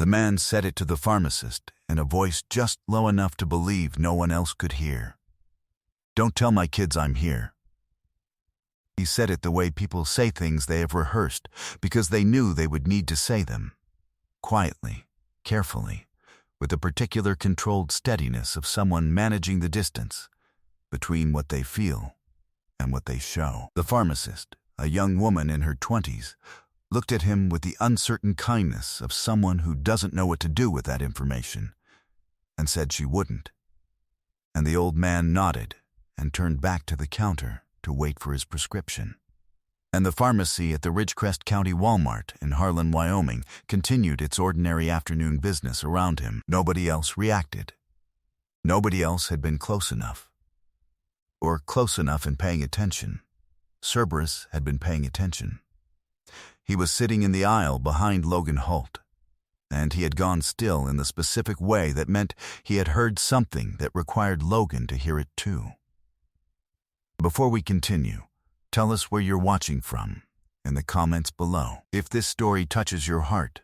The man said it to the pharmacist in a voice just low enough to believe no one else could hear. "Don't tell my kids I'm here." He said it the way people say things they have rehearsed because they knew they would need to say them. Quietly, carefully, with the particular controlled steadiness of someone managing the distance between what they feel and what they show. The pharmacist, a young woman in her 20s, looked at him with the uncertain kindness of someone who doesn't know what to do with that information, and said she wouldn't. And the old man nodded and turned back to the counter to wait for his prescription. And the pharmacy at the Ridgecrest County Walmart in Harlan, Wyoming, continued its ordinary afternoon business around him. Nobody else reacted. Nobody else had been close enough. Or close enough in paying attention. Cerberus had been paying attention. He was sitting in the aisle behind Logan Holt, and he had gone still in the specific way that meant he had heard something that required Logan to hear it too. Before we continue, tell us where you're watching from in the comments below. If this story touches your heart,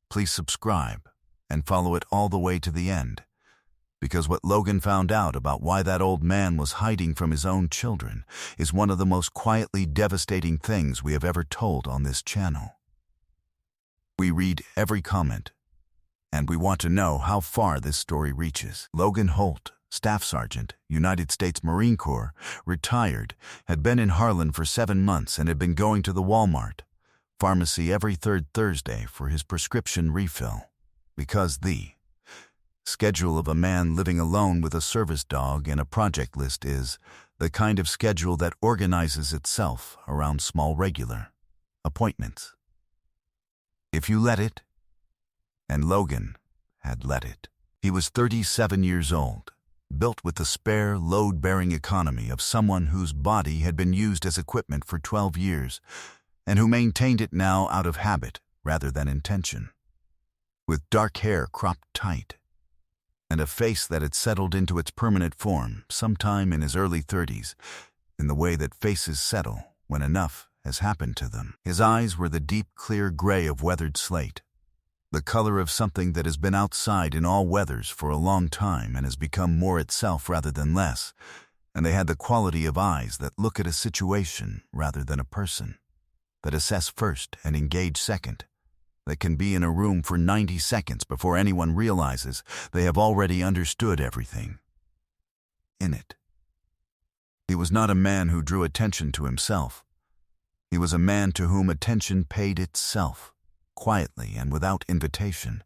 please subscribe and follow it all the way to the end, because what Logan found out about why that old man was hiding from his own children is one of the most quietly devastating things we have ever told on this channel. We read every comment, and we want to know how far this story reaches. Logan Holt, Staff Sergeant, United States Marine Corps, retired, had been in Harlan for 7 months and had been going to the Walmart pharmacy every third Thursday for his prescription refill, because the schedule of a man living alone with a service dog and a project list is the kind of schedule that organizes itself around small regular appointments. If you let it, and Logan had let it. He was 37 years old, built with the spare, load-bearing economy of someone whose body had been used as equipment for 12 years, and who maintained it now out of habit rather than intention. With dark hair cropped tight, and a face that had settled into its permanent form sometime in his early 30s, in the way that faces settle when enough has happened to them. His eyes were the deep, clear gray of weathered slate, the color of something that has been outside in all weathers for a long time and has become more itself rather than less, and they had the quality of eyes that look at a situation rather than a person, that assess first and engage second, that can be in a room for 90 seconds before anyone realizes they have already understood everything in it. He was not a man who drew attention to himself. He was a man to whom attention paid itself, quietly and without invitation,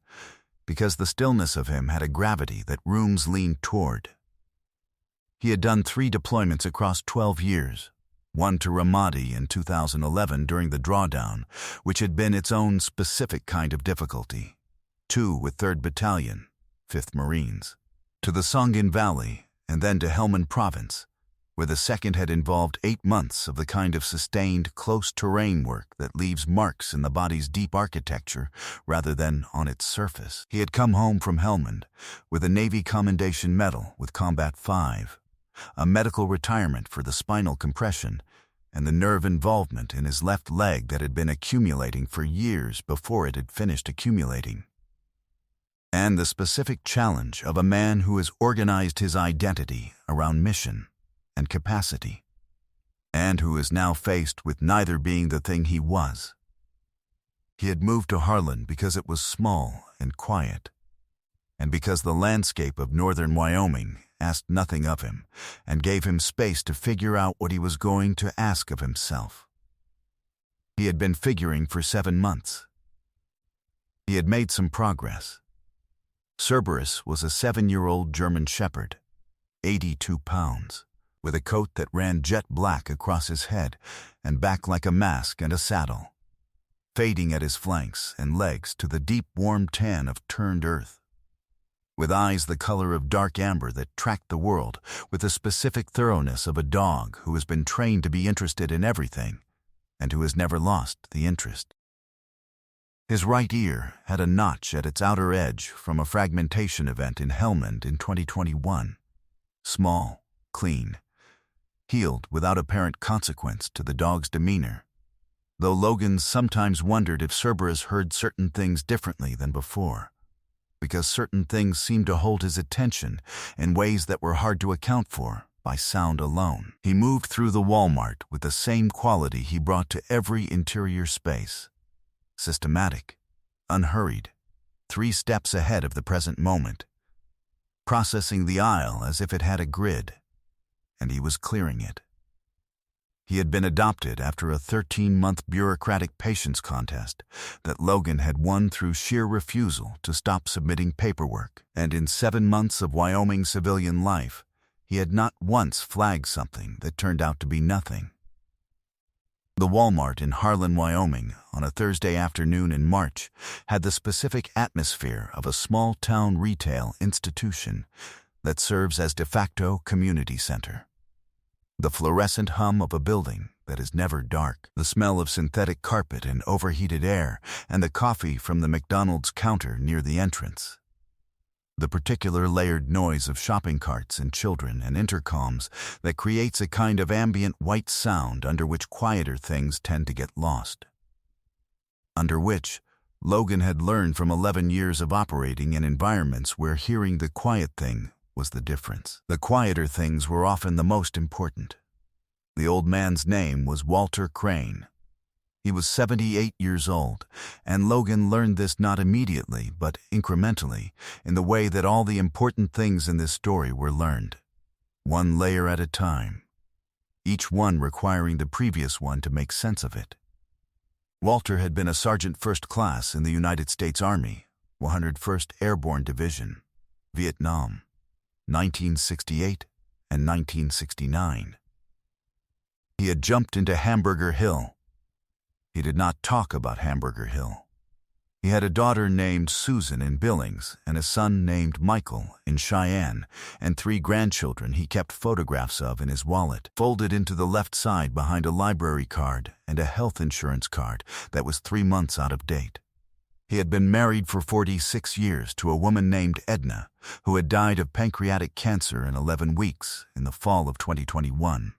because the stillness of him had a gravity that rooms leaned toward. He had done 3 deployments across 12 years, one to Ramadi in 2011 during the drawdown, which had been its own specific kind of difficulty, 2 with 3rd Battalion, 5th Marines, to the Songin Valley, and then to Helmand Province, where the second had involved 8 months of the kind of sustained, close terrain work that leaves marks in the body's deep architecture rather than on its surface. He had come home from Helmand with a Navy Commendation Medal with Combat 5, a medical retirement for the spinal compression, and the nerve involvement in his left leg that had been accumulating for years before it had finished accumulating. And the specific challenge of a man who has organized his identity around mission and capacity, and who is now faced with neither being the thing he was. He had moved to Harlan because it was small and quiet, and because the landscape of northern Wyoming asked nothing of him and gave him space to figure out what he was going to ask of himself. He had been figuring for 7 months. He had made some progress. Cerberus was a 7-year-old German Shepherd, 82 pounds, with a coat that ran jet black across his head and back like a mask and a saddle, fading at his flanks and legs to the deep warm tan of turned earth, with eyes the color of dark amber that tracked the world with the specific thoroughness of a dog who has been trained to be interested in everything and who has never lost the interest. His right ear had a notch at its outer edge from a fragmentation event in Helmand in 2021. Small, clean, healed without apparent consequence to the dog's demeanor. though Logan sometimes wondered if Cerberus heard certain things differently than before, because certain things seemed to hold his attention in ways that were hard to account for by sound alone. He moved through the Walmart with the same quality he brought to every interior space: systematic, unhurried, 3 steps ahead of the present moment, processing the aisle as if it had a grid, and he was clearing it. He had been adopted after a 13-month bureaucratic patience contest that Logan had won through sheer refusal to stop submitting paperwork, and in 7 months of Wyoming civilian life, he had not once flagged something that turned out to be nothing. The Walmart in Harlan, Wyoming, on a Thursday afternoon in March, had the specific atmosphere of a small-town retail institution that serves as de facto community center. The fluorescent hum of a building that is never dark, the smell of synthetic carpet and overheated air, and the coffee from the McDonald's counter near the entrance. The particular layered noise of shopping carts and children and intercoms that creates a kind of ambient white sound under which quieter things tend to get lost. Under which, Logan had learned from 11 years of operating in environments where hearing the quiet thing was the difference. The quieter things were often the most important. The old man's name was Walter Crane. He was 78 years old, and Logan learned this not immediately but incrementally in the way that all the important things in this story were learned, one layer at a time, each one requiring the previous one to make sense of it. Walter had been a sergeant first class in the United States Army, 101st Airborne Division, Vietnam, 1968 and 1969. He had jumped into Hamburger Hill. He did not talk about Hamburger Hill. He had a daughter named Susan in Billings and a son named Michael in Cheyenne, and 3 grandchildren he kept photographs of in his wallet, folded into the left side behind a library card and a health insurance card that was 3 months out of date. He had been married for 46 years to a woman named Edna, who had died of pancreatic cancer in 11 weeks in the fall of 2021,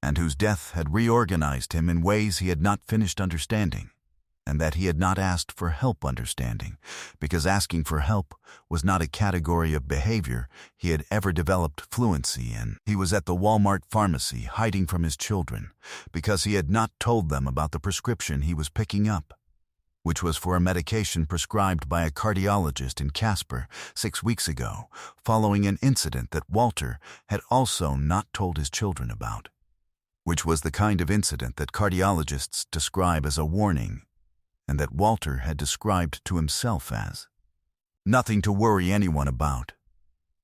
and whose death had reorganized him in ways he had not finished understanding, and that he had not asked for help understanding, because asking for help was not a category of behavior he had ever developed fluency in. He was at the Walmart pharmacy hiding from his children because he had not told them about the prescription he was picking up, which was for a medication prescribed by a cardiologist in Casper 6 weeks ago, following an incident that Walter had also not told his children about, which was the kind of incident that cardiologists describe as a warning, and that Walter had described to himself as nothing to worry anyone about,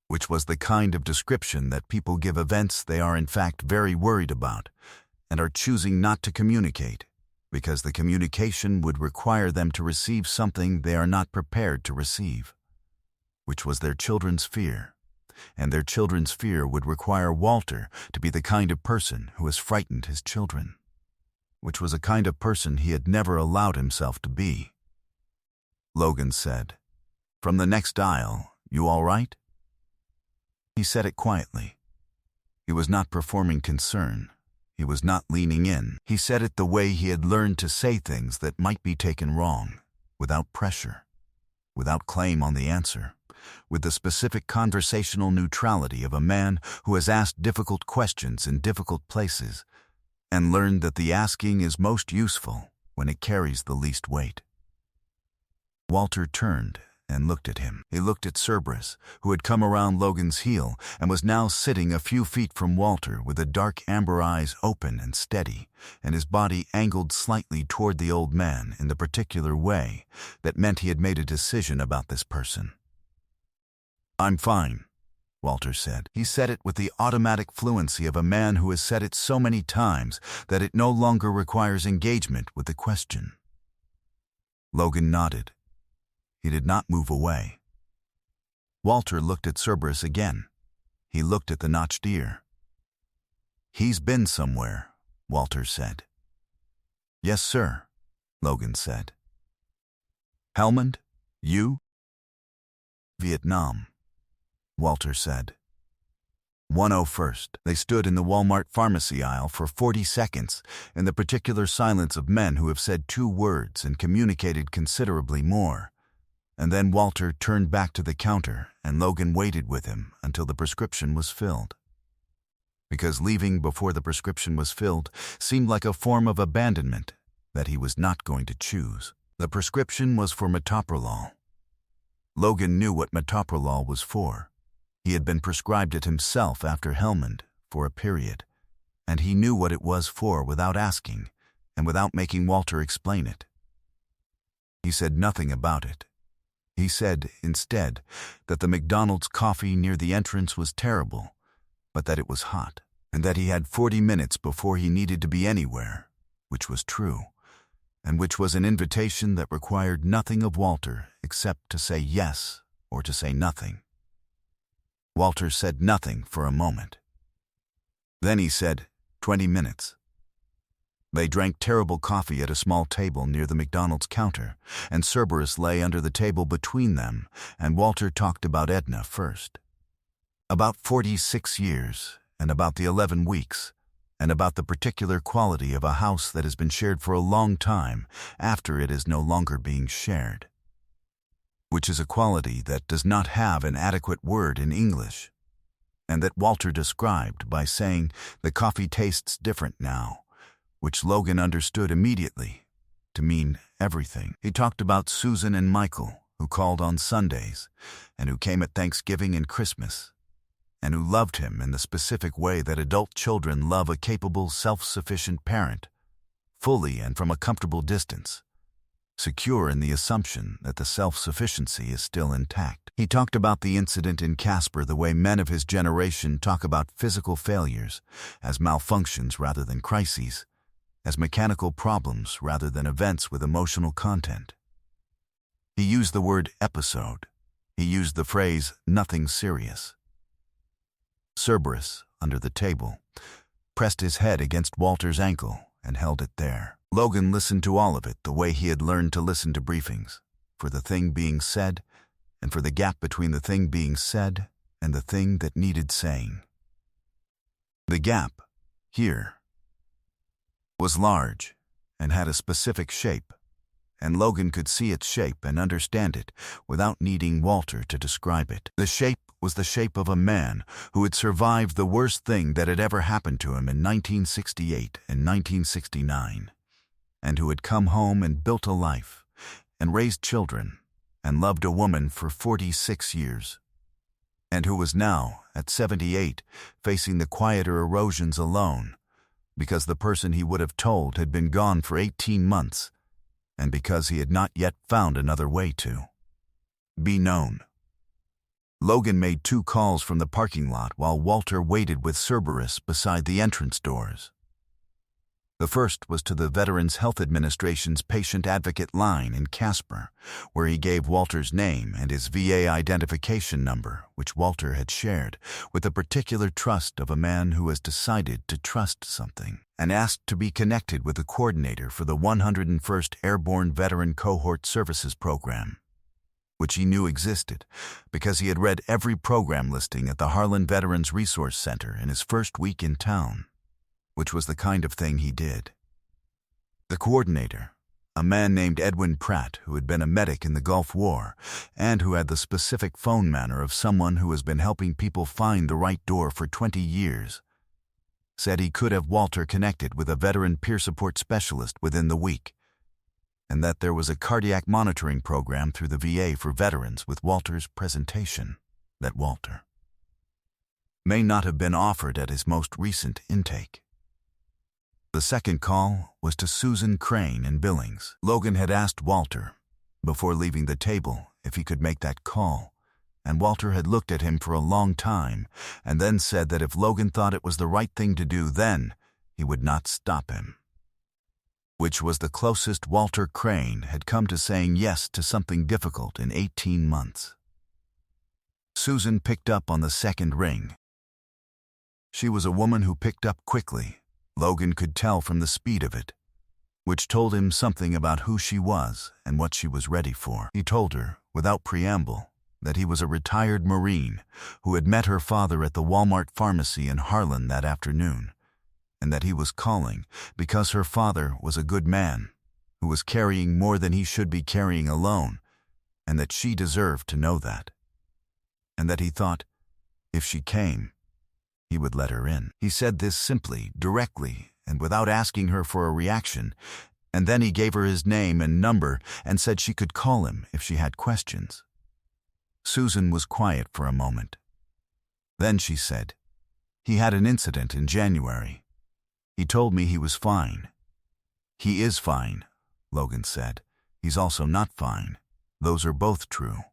which was the kind of description that people give events they are in fact very worried about and are choosing not to communicate, because the communication would require them to receive something they are not prepared to receive, which was their children's fear, and their children's fear would require Walter to be the kind of person who has frightened his children, which was a kind of person he had never allowed himself to be. Logan said, "From the next aisle, you all right?" He said it quietly. He was not performing concern. He was not leaning in. He said it the way he had learned to say things that might be taken wrong, without pressure, without claim on the answer, with the specific conversational neutrality of a man who has asked difficult questions in difficult places and learned that the asking is most useful when it carries the least weight. Walter turned and looked at him. He looked at Cerberus, who had come around Logan's heel and was now sitting a few feet from Walter with the dark amber eyes open and steady, and his body angled slightly toward the old man in the particular way that meant he had made a decision about this person. "I'm fine," Walter said. He said it with the automatic fluency of a man who has said it so many times that it no longer requires engagement with the question. Logan nodded. He did not move away. Walter looked at Cerberus again. He looked at the notched ear. "He's been somewhere," Walter said. "Yes, sir," Logan said. "Helmand, you?" "Vietnam," Walter said. 101st. They stood in the Walmart pharmacy aisle for 40 seconds, in the particular silence of men who have said 2 words and communicated considerably more. And then Walter turned back to the counter, and Logan waited with him until the prescription was filled. Because leaving before the prescription was filled seemed like a form of abandonment that he was not going to choose. The prescription was for metoprolol. Logan knew what metoprolol was for. He had been prescribed it himself after Helmand for a period, and he knew what it was for without asking and without making Walter explain it. He said nothing about it. He said, instead, that the McDonald's coffee near the entrance was terrible, but that it was hot, and that he had 40 minutes before he needed to be anywhere, which was true, and which was an invitation that required nothing of Walter except to say yes or to say nothing. Walter said nothing for a moment. Then he said, 20 minutes. They drank terrible coffee at a small table near the McDonald's counter, and Cerberus lay under the table between them, and Walter talked about Edna first. About 46 years, and about the 11 weeks, and about the particular quality of a house that has been shared for a long time after it is no longer being shared, which is a quality that does not have an adequate word in English, and that Walter described by saying the coffee tastes different now, which Logan understood immediately to mean everything. He talked about Susan and Michael, who called on Sundays, and who came at Thanksgiving and Christmas, and who loved him in the specific way that adult children love a capable, self-sufficient parent, fully and from a comfortable distance, secure in the assumption that the self-sufficiency is still intact. He talked about the incident in Casper the way men of his generation talk about physical failures as malfunctions rather than crises, as mechanical problems rather than events with emotional content. He used the word episode. He used the phrase nothing serious. Cerberus, under the table, pressed his head against Walter's ankle and held it there. Logan listened to all of it the way he had learned to listen to briefings, for the thing being said and for the gap between the thing being said and the thing that needed saying. The gap, here, was large and had a specific shape, and Logan could see its shape and understand it without needing Walter to describe it. The shape was the shape of a man who had survived the worst thing that had ever happened to him in 1968 and 1969, and who had come home and built a life, and raised children, and loved a woman for 46 years, and who was now, at 78, facing the quieter erosions alone, because the person he would have told had been gone for 18 months, and because he had not yet found another way to be known. Logan made 2 calls from the parking lot while Walter waited with Cerberus beside the entrance doors. The first was to the Veterans Health Administration's patient advocate line in Casper, where he gave Walter's name and his VA identification number, which Walter had shared, with the particular trust of a man who has decided to trust something, and asked to be connected with the coordinator for the 101st Airborne Veteran Cohort Services Program, which he knew existed because he had read every program listing at the Harlan Veterans Resource Center in his first week in town, which was the kind of thing he did. The coordinator, a man named Edwin Pratt, who had been a medic in the Gulf War and who had the specific phone manner of someone who has been helping people find the right door for 20 years, said he could have Walter connected with a veteran peer support specialist within the week, and that there was a cardiac monitoring program through the VA for veterans with Walter's presentation that Walter may not have been offered at his most recent intake. The second call was to Susan Crane in Billings. Logan had asked Walter, before leaving the table, if he could make that call, and Walter had looked at him for a long time and then said that if Logan thought it was the right thing to do then, he would not stop him. Which was the closest Walter Crane had come to saying yes to something difficult in 18 months. Susan picked up on the second ring. She was a woman who picked up quickly. Logan could tell from the speed of it, which told him something about who she was and what she was ready for. He told her, without preamble, that he was a retired Marine who had met her father at the Walmart pharmacy in Harlan that afternoon, and that he was calling because her father was a good man who was carrying more than he should be carrying alone, and that she deserved to know that, and that he thought, if she came, he would let her in. He said this simply, directly, and without asking her for a reaction, and then he gave her his name and number and said she could call him if she had questions. Susan was quiet for a moment. Then she said, "He had an incident in January. He told me he was fine." "He is fine," Logan said. "He's also not fine. Those are both true."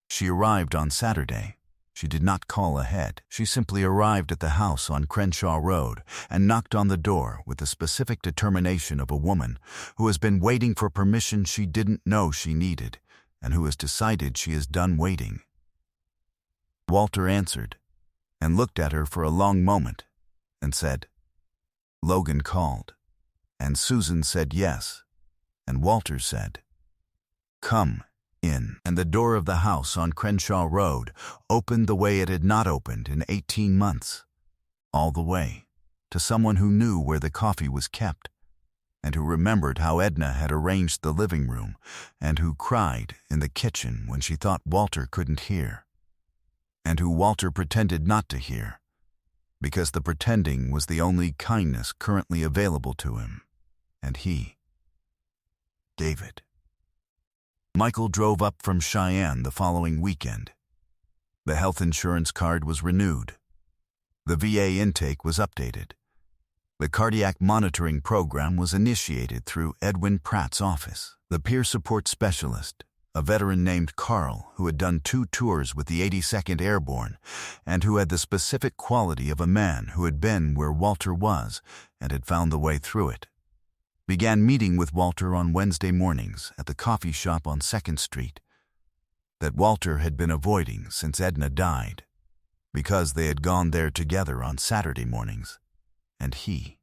She arrived on Saturday. She did not call ahead. She simply arrived at the house on Crenshaw Road and knocked on the door with the specific determination of a woman who has been waiting for permission she didn't know she needed and who has decided she is done waiting. Walter answered and looked at her for a long moment and said, "Logan called," and Susan said yes, and Walter said, "Come in," and the door of the house on Crenshaw Road opened the way it had not opened in 18 months, all the way to someone who knew where the coffee was kept, and who remembered how Edna had arranged the living room, and who cried in the kitchen when she thought Walter couldn't hear, and who Walter pretended not to hear, because the pretending was the only kindness currently available to him, and he gave it. Michael drove up from Cheyenne the following weekend. The health insurance card was renewed. The VA intake was updated. The cardiac monitoring program was initiated through Edwin Pratt's office. The peer support specialist, a veteran named Carl who had done 2 tours with the 82nd Airborne and who had the specific quality of a man who had been where Walter was and had found the way through it, began meeting with Walter on Wednesday mornings at the coffee shop on 2nd Street that Walter had been avoiding since Edna died, because they had gone there together on Saturday mornings, and he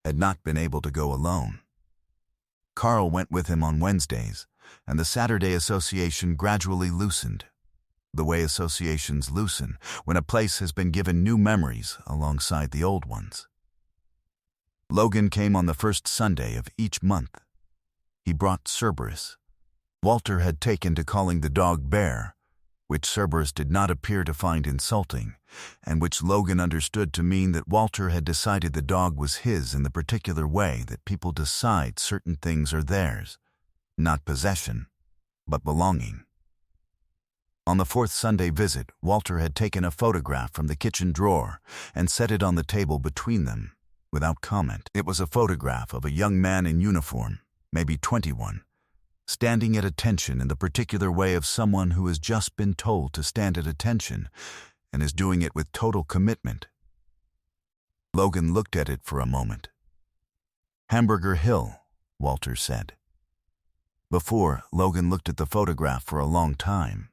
had not been able to go alone. Carl went with him on Wednesdays, and the Saturday association gradually loosened, the way associations loosen when a place has been given new memories alongside the old ones. Logan came on the first Sunday of each month. He brought Cerberus. Walter had taken to calling the dog Bear, which Cerberus did not appear to find insulting, and which Logan understood to mean that Walter had decided the dog was his in the particular way that people decide certain things are theirs, not possession, but belonging. On the 4th Sunday visit, Walter had taken a photograph from the kitchen drawer and set it on the table between them, without comment. It was a photograph of a young man in uniform, maybe 21, standing at attention in the particular way of someone who has just been told to stand at attention and is doing it with total commitment. Logan looked at it for a moment. "Hamburger Hill," Walter said. Before, Logan looked at the photograph for a long time.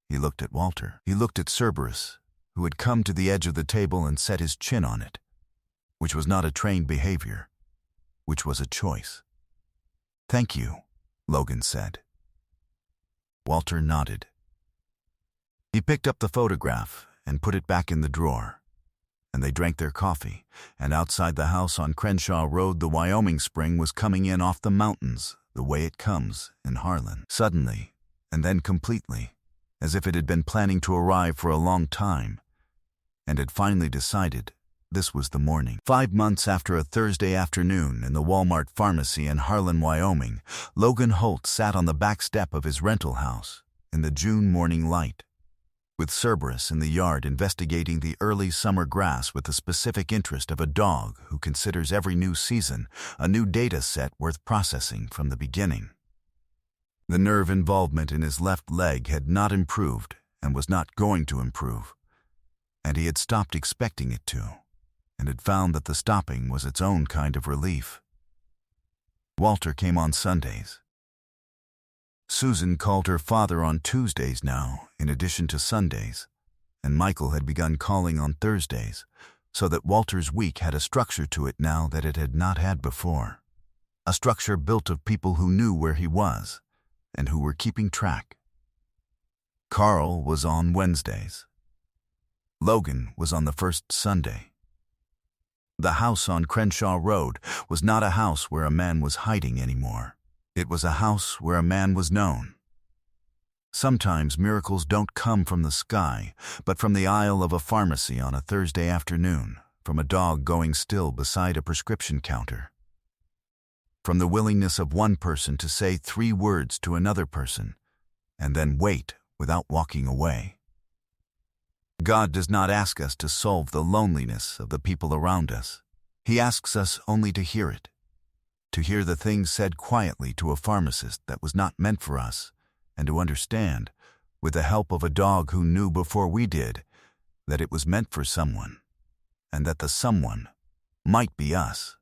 He looked at Walter. He looked at Cerberus, who had come to the edge of the table and set his chin on it, which was not a trained behavior, which was a choice. "Thank you," Logan said. Walter nodded. He picked up the photograph and put it back in the drawer, and they drank their coffee, and outside the house on Crenshaw Road the Wyoming spring was coming in off the mountains the way it comes in Harlan. Suddenly, and then completely, as if it had been planning to arrive for a long time, and had finally decided this was the morning. 5 months after a Thursday afternoon in the Walmart pharmacy in Harlan, Wyoming, Logan Holt sat on the back step of his rental house in the June morning light, with Cerberus in the yard investigating the early summer grass with the specific interest of a dog who considers every new season a new data set worth processing from the beginning. The nerve involvement in his left leg had not improved and was not going to improve, and he had stopped expecting it to, and had found that the stopping was its own kind of relief. Walter came on Sundays. Susan called her father on Tuesdays now, in addition to Sundays, and Michael had begun calling on Thursdays, so that Walter's week had a structure to it now that it had not had before. A structure built of people who knew where he was, and who were keeping track Carl was on Wednesdays. Logan was on the first Sunday. The house on Crenshaw Road was not a house where a man was hiding anymore. It was a house where a man was known. Sometimes miracles don't come from the sky, but from the aisle of a pharmacy on a Thursday afternoon, from a dog going still beside a prescription counter. From the willingness of one person to say 3 words to another person, and then wait without walking away. God does not ask us to solve the loneliness of the people around us. He asks us only to hear it, to hear the things said quietly to a pharmacist that was not meant for us, and to understand, with the help of a dog who knew before we did, that it was meant for someone, and that the someone might be us.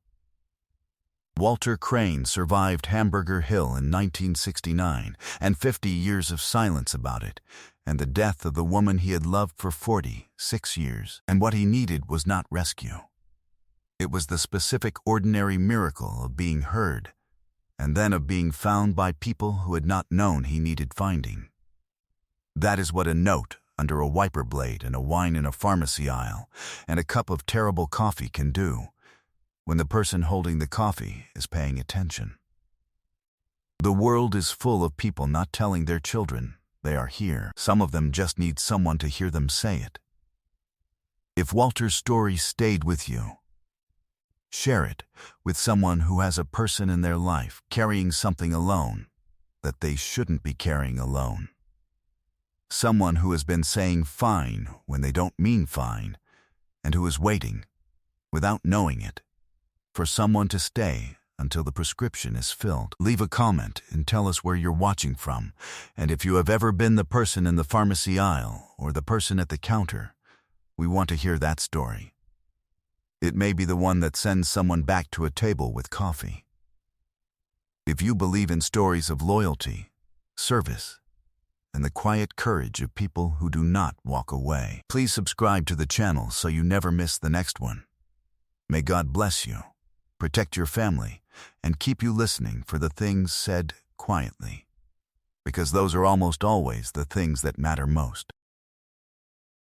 Walter Crane survived Hamburger Hill in 1969 and 50 years of silence about it, and the death of the woman he had loved for 46 years. And what he needed was not rescue. It was the specific ordinary miracle of being heard, and then of being found by people who had not known he needed finding. That is what a note under a wiper blade and a wine in a pharmacy aisle and a cup of terrible coffee can do, when the person holding the coffee is paying attention. The world is full of people not telling their children they are here. Some of them just need someone to hear them say it. If Walter's story stayed with you, share it with someone who has a person in their life carrying something alone that they shouldn't be carrying alone. Someone who has been saying fine when they don't mean fine, and who is waiting, without knowing it, for someone to stay until the prescription is filled. Leave a comment and tell us where you're watching from, and if you have ever been the person in the pharmacy aisle or the person at the counter, we want to hear that story. It may be the one that sends someone back to a table with coffee. If you believe in stories of loyalty, service, and the quiet courage of people who do not walk away, please subscribe to the channel so you never miss the next one. May God bless you, protect your family, and keep you listening for the things said quietly, because those are almost always the things that matter most.